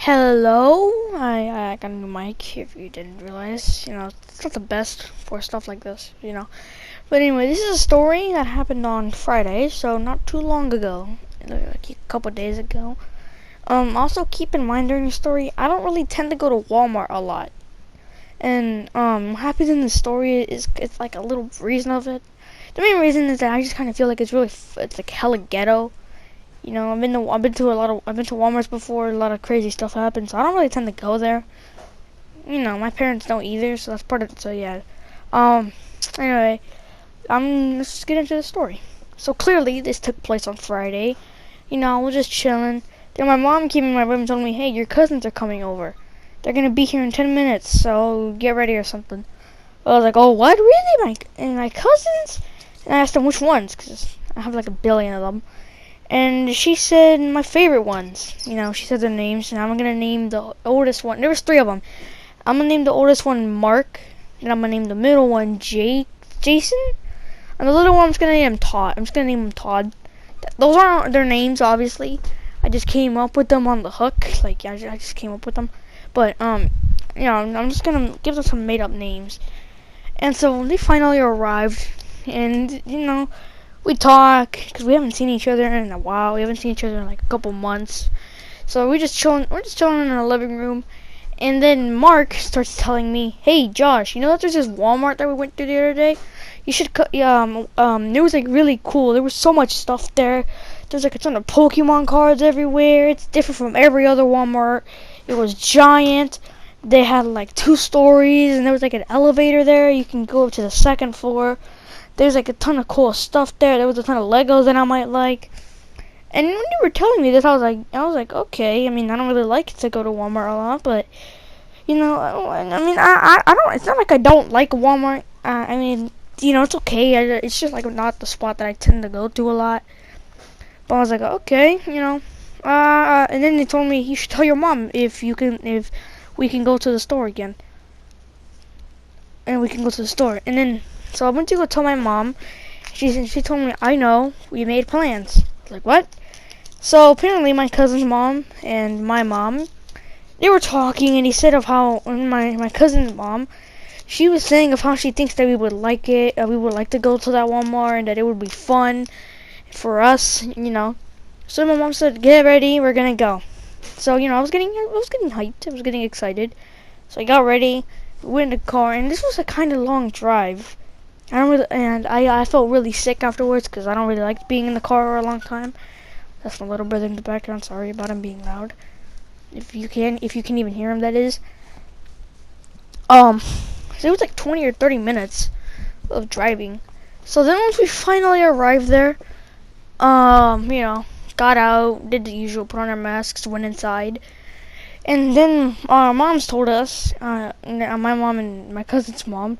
Hello, I got a new mic. If you didn't realize, it's not the best for stuff like this. But anyway, this is a story that happened on Friday, so not too long ago, like a couple days ago. Also keep in mind during the story, I don't really tend to go to Walmart a lot, and what happens in the story is it's like a little reason of it. The main reason is that I just kind of feel like it's like hella ghetto. I've been to Walmart's before. A lot of crazy stuff happens. So I don't really tend to go there. My parents don't either, so that's part of it. So yeah. Um. Anyway, let's just get into the story. So clearly, this took place on Friday. I was just chilling. Then my mom came in my room and told me, "Hey, your cousins are coming over. They're gonna be here in 10 minutes, so get ready or something." I was like, "Oh, what? Really? My cousins?" And I asked them which ones, cause I have like a billion of them. And she said my favorite ones. She said their names, and I'm gonna name the oldest one. There was three of them. I'm gonna name the oldest one Mark, and I'm gonna name the middle one Jason, and the little one I'm just gonna name him Todd. I'm just gonna name him Todd. Those aren't their names, obviously. I just came up with them on the hook. Like I just came up with them. But I'm just gonna give them some made-up names. And so when they finally arrived, and we talk because we haven't seen each other in a while. We haven't seen each other in like a couple months. So we're just chilling. We're just chilling in the living room, and then Mark starts telling me, "Hey, Josh, you know that there's this Walmart that we went to the other day? You should. It was like really cool. There was so much stuff there. There's like a ton of Pokemon cards everywhere. It's different from every other Walmart. It was giant. They had like 2 stories, and there was like an elevator there. You can go up to the second floor. There's like a ton of cool stuff there. There was a ton of Legos that I might like." And when you were telling me this, I was like, okay. I mean, I don't really like to go to Walmart a lot, but I don't. It's not like I don't like Walmart. It's okay. It's just like not the spot that I tend to go to a lot. But I was like, okay. And then they told me you should tell your mom if we can go to the store again, and we can go to the store. And then so I went to go tell my mom. She told me, I know, we made plans. I was like, what? So apparently my cousin's mom and my mom, they were talking, and he said of how my cousin's mom, she was saying of how she thinks that we would like it, we would like to go to that Walmart, and that it would be fun for us. So my mom said, get ready, we're gonna go. So I was getting hyped, I was getting excited. So I got ready, went in the car, and this was a kind of long drive. I felt really sick afterwards because I don't really like being in the car for a long time. That's my little brother in the background. Sorry about him being loud. If you can even hear him, that is. So it was like 20 or 30 minutes of driving. So then once we finally arrived there, got out, did the usual, put on our masks, went inside, and then our moms told us, my mom and my cousin's mom,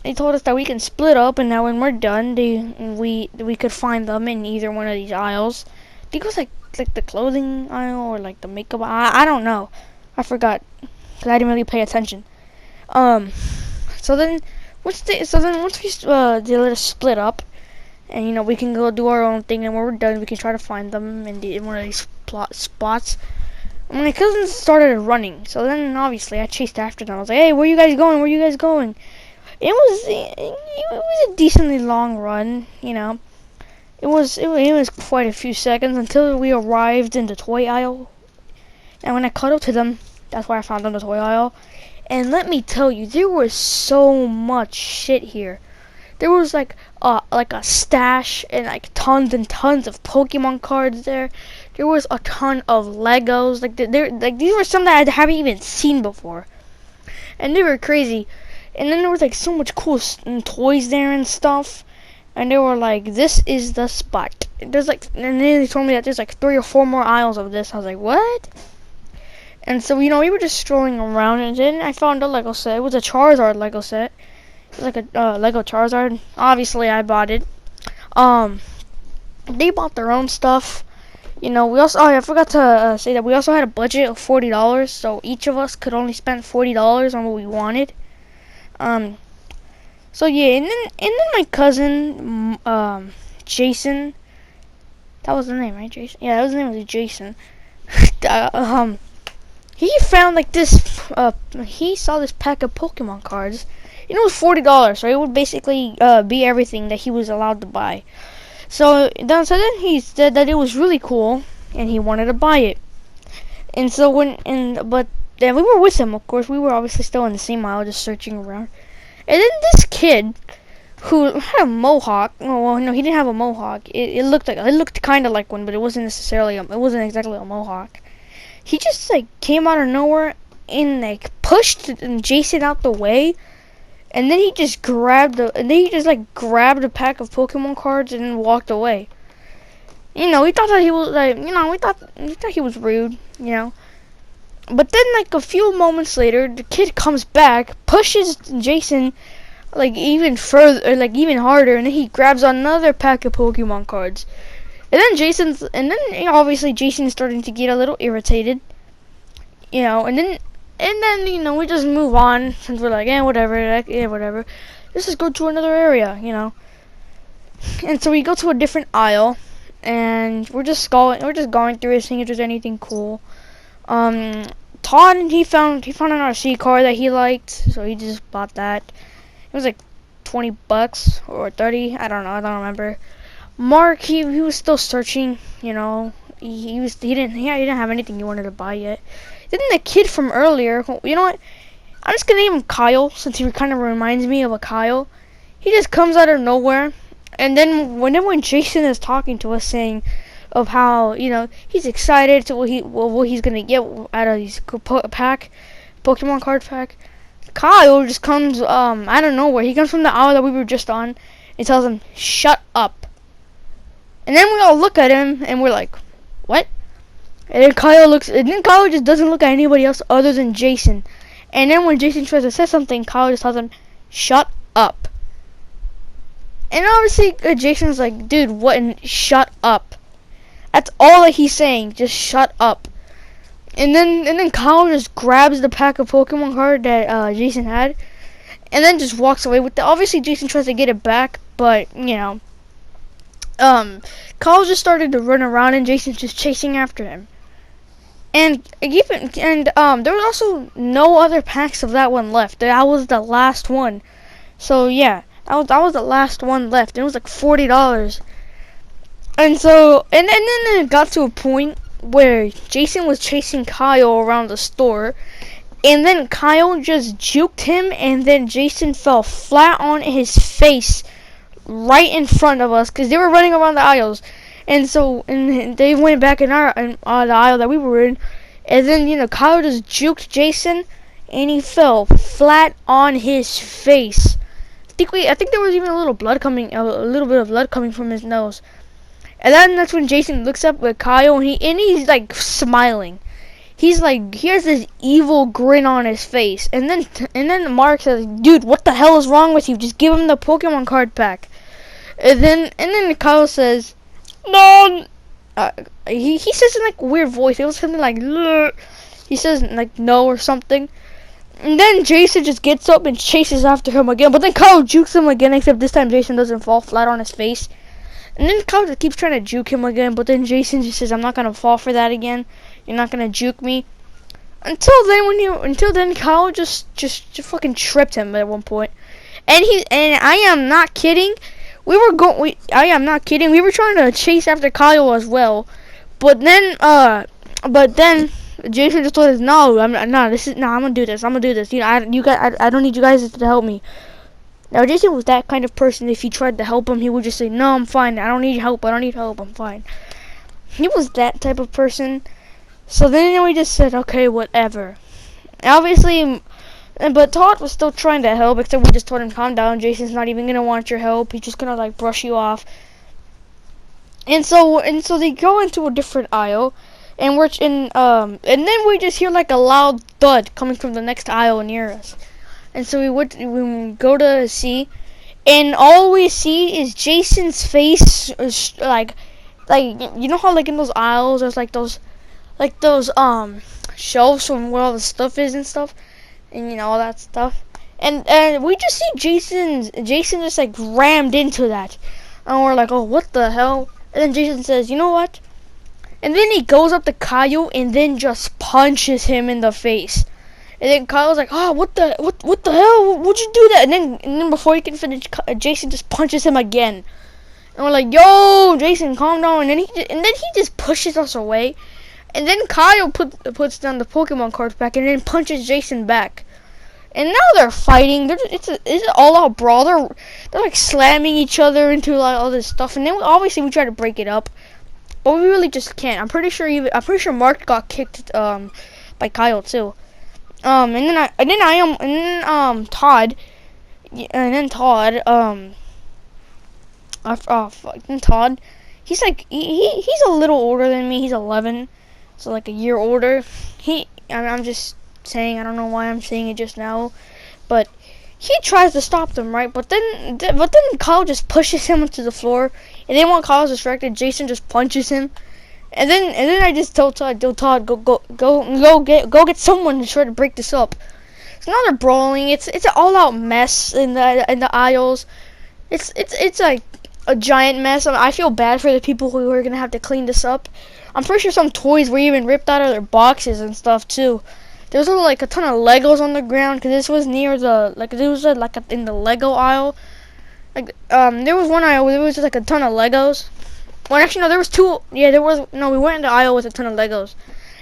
they told us that we can split up, and that when we're done, we could find them in either one of these aisles. I think it was like the clothing aisle or like the makeup aisle. I don't know. I forgot because I didn't really pay attention. So then once we they let us split up, and we can go do our own thing, and when we're done, we can try to find them in one of these spots. My cousins started running, so then obviously I chased after them. I was like, "Hey, where you guys going? Where you guys going?" It was a decently long run. It was quite a few seconds until we arrived in the toy aisle. And when I caught up to them, that's where I found them, the toy aisle. And let me tell you, there was so much shit here. There was like a stash and like tons and tons of Pokemon cards there. There was a ton of Legos. These were some that I haven't even seen before, and they were crazy. And then there was like so much cool toys there and stuff. And they were like, "This is the spot." And then they told me that there's like 3 or 4 more aisles of this. I was like, "What?" And so we were just strolling around, and then I found a Lego set. It was a Charizard Lego set. It was like a Lego Charizard. Obviously, I bought it. They bought their own stuff. We also. Oh, I forgot to say that we also had a budget of $40, so each of us could only spend $40 on what we wanted. So yeah, and then my cousin, Jason, that was the name, right, Jason? Yeah, that was the name of Jason. uh, he found like this. He saw this pack of Pokemon cards. It was $40, so it would basically be everything that he was allowed to buy. So then he said that it was really cool, and he wanted to buy it. And so but then we were with him. Of course, we were obviously still in the same aisle, just searching around. And then this kid, who had a mohawk. Oh, well, no, he didn't have a mohawk. It looked kind of like one, but it wasn't it wasn't exactly a mohawk. He just like came out of nowhere and like pushed Jason out the way, and then he just grabbed a pack of Pokemon cards and then walked away. We thought that he was like, we thought he was rude, But then, like a few moments later, the kid comes back, pushes Jason like even further, like even harder, and then he grabs another pack of Pokemon cards. And then obviously Jason's starting to get a little irritated, and then we just move on since we're like, whatever. Let's just go to another area, And so we go to a different aisle, and we're just going through it, seeing if there's anything cool. Todd, he found an RC car that he liked, so he just bought that. It was like $20 or 30, I don't know, I don't remember. Mark, he was still searching, he didn't have anything he wanted to buy yet. Then the kid from earlier, you know what? I'm just gonna name him Kyle, since he kind of reminds me of a Kyle. He just comes out of nowhere, and then when Jason is talking to us, saying of how he's excited to what he's gonna get out of these Pokemon card pack, Kyle just comes out of nowhere. He comes from the aisle that we were just on and tells him, "Shut up." And then we all look at him and we're like, "What?" And then Kyle just doesn't look at anybody else other than Jason. And then when Jason tries to say something, Kyle just tells him, "Shut up." And obviously Jason's like, "Dude, what?" And shut up. That's all that he's saying. Just shut up. And then Kyle just grabs the pack of Pokemon card that Jason had, and then just walks away with it. Obviously, Jason tries to get it back, but Kyle just started to run around, and Jason's just chasing after him. And there was also no other packs of that one left. That was the last one. So yeah, that was the last one left. It was like $40. And then it got to a point where Jason was chasing Kyle around the store, and then Kyle just juked him, and then Jason fell flat on his face right in front of us, because they were running around the aisles. And they went back in the aisle that we were in, and then Kyle just juked Jason, and he fell flat on his face. I think there was even a little bit of blood coming from his nose. And then that's when Jason looks up at Kyle, and he's like smiling. He's like, he has this evil grin on his face. And then Mark says, "Dude, what the hell is wrong with you? Just give him the Pokemon card pack." And then Kyle says, "No." He says in like a weird voice. It was something like, "Lurr." He says like no or something. And then Jason just gets up and chases after him again. But then Kyle jukes him again, except this time Jason doesn't fall flat on his face. And then Kyle just keeps trying to juke him again, but then Jason just says, "I'm not gonna fall for that again. You're not gonna juke me." Until then, Kyle just fucking tripped him at one point. And I am not kidding. I am not kidding. We were trying to chase after Kyle as well, but then Jason just told us, "No, I'm gonna do this. I'm gonna do this. I don't need you guys to help me." Now, Jason was that kind of person. If you tried to help him, he would just say, "No, I'm fine. I don't need help. I'm fine." He was that type of person. So then we just said, "Okay, whatever." Obviously, but Todd was still trying to help, except we just told him, "Calm down. Jason's not even gonna want your help. He's just gonna like brush you off." And so they go into a different aisle, and and then we just hear like a loud thud coming from the next aisle near us. And so we go to see, and all we see is Jason's face, like how like in those aisles there's like those shelves from where all the stuff is and stuff, and all that stuff. And we just see Jason just like rammed into that, and we're like, "Oh, what the hell?" And then Jason says, "You know what? And then he goes up to Kyle and then just punches him in the face. And then Kyle's like, "Oh, what the hell? What'd you do that?" And then before he can finish, Jason just punches him again. And we're like, "Yo, Jason, calm down." And then he just pushes us away. And then Kyle puts down the Pokemon cards back and then punches Jason back. And now they're fighting. It's an all-out brawl. They're like slamming each other into like all this stuff. And then obviously we try to break it up, but we really just can't. I'm pretty sure Mark got kicked by Kyle too. And then Todd, Todd, he's like he's a little older than me. He's 11, so like a year older. I'm just saying, I don't know why I'm saying it just now, but he tries to stop them, right? But then Kyle just pushes him onto the floor, and then when Kyle's distracted, Jason just punches him. And then I just told Todd, go get someone to try to break this up. So now they're brawling. It's an all-out mess in the aisles. It's like a giant mess. I feel bad for the people who are gonna have to clean this up. I'm pretty sure some toys were even ripped out of their boxes and stuff too. There was like a ton of Legos on the ground because this was near in the Lego aisle. Like there was one aisle where there was just like a ton of Legos. Well, actually, no, there was two. Yeah, we went in the aisle with a ton of Legos.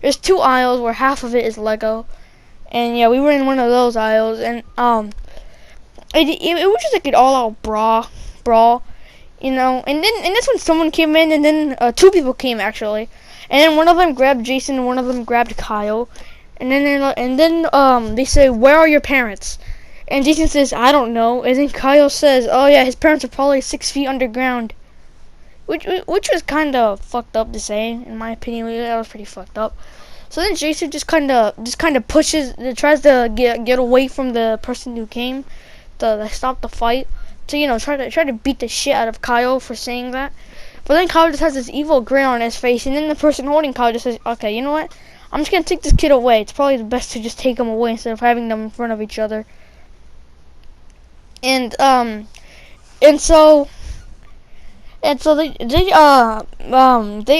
There's two aisles where half of it is Lego. And yeah, we were in one of those aisles. And it was just like an all-out brawl, you know. And that's when someone came in, and then two people came, actually. And then one of them grabbed Jason, and one of them grabbed Kyle. And then they say, "Where are your parents?" And Jason says, "I don't know." And then Kyle says, "Oh yeah, his parents are probably 6 feet underground." Which was kind of fucked up to say, in my opinion. That was pretty fucked up. So then Jason just kind of tries to get away from the person who came to stop the fight, to try to beat the shit out of Kyle for saying that. But then Kyle just has this evil grin on his face, and then the person holding Kyle just says, "Okay, you know what? I'm just gonna take this kid away. It's probably the best to just take him away instead of having them in front of each other." And so they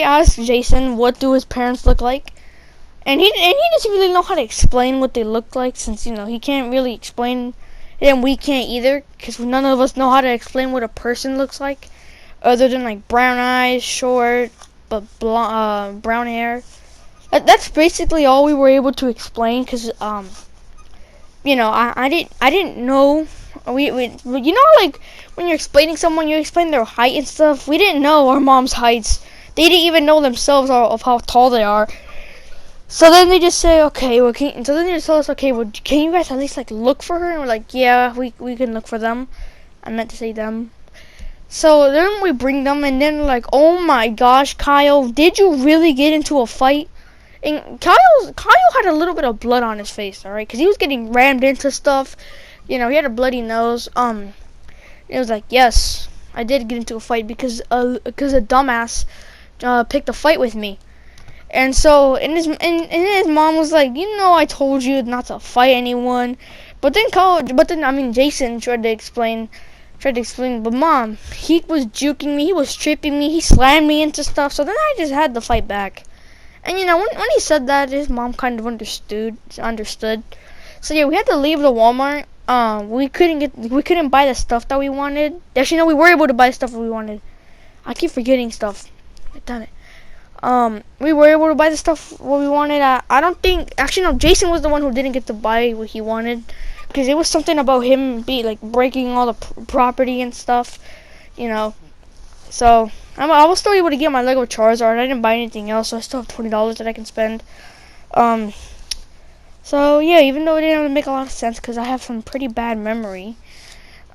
asked Jason what do his parents look like, and he doesn't really know how to explain what they look like, since he can't really explain, and we can't either, because none of us know how to explain what a person looks like, other than like brown eyes, short, but brown hair. That's basically all we were able to explain, because I didn't know. We like when you're explaining someone, you explain their height and stuff. We didn't know our mom's heights. They didn't even know themselves of how tall they are. So then they just say, "Okay, well, so then they just tell us, "Okay, well, can you guys at least like look for her?" And we're like, "Yeah, we can look for them." I meant to say them. So then we bring them, and then like, "Oh my gosh, Kyle, did you really get into a fight?" And Kyle had a little bit of blood on his face, alright, because he was getting rammed into stuff. He had a bloody nose. It was like, "Yes, I did get into a fight because a dumbass picked a fight with me." And so, and his mom was like, "I told you not to fight anyone." But then Jason tried to explain, "But Mom, he was juking me, he was tripping me, he slammed me into stuff." So then I just had to fight back. And when he said that, his mom kind of understood. So yeah, we had to leave the Walmart. We couldn't buy the stuff that we wanted. Actually, no, we were able to buy the stuff that we wanted. I keep forgetting stuff. Damn it. We were able to buy the stuff what we wanted. I don't think. Actually, no. Jason was the one who didn't get to buy what he wanted, because it was something about him breaking all the property and stuff. So I was still able to get my Lego Charizard. I didn't buy anything else, so I still have $20 that I can spend. So yeah, even though it didn't make a lot of sense, because I have some pretty bad memory.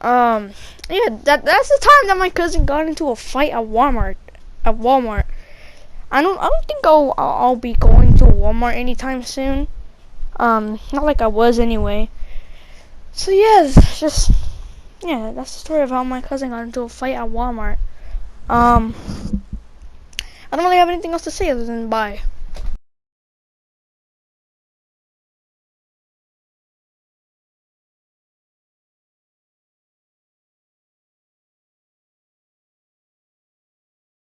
Yeah, that's the time that my cousin got into a fight at Walmart. I don't think I'll be going to Walmart anytime soon. Not like I was anyway. So yeah, that's the story of how my cousin got into a fight at Walmart. I don't really have anything else to say other than bye.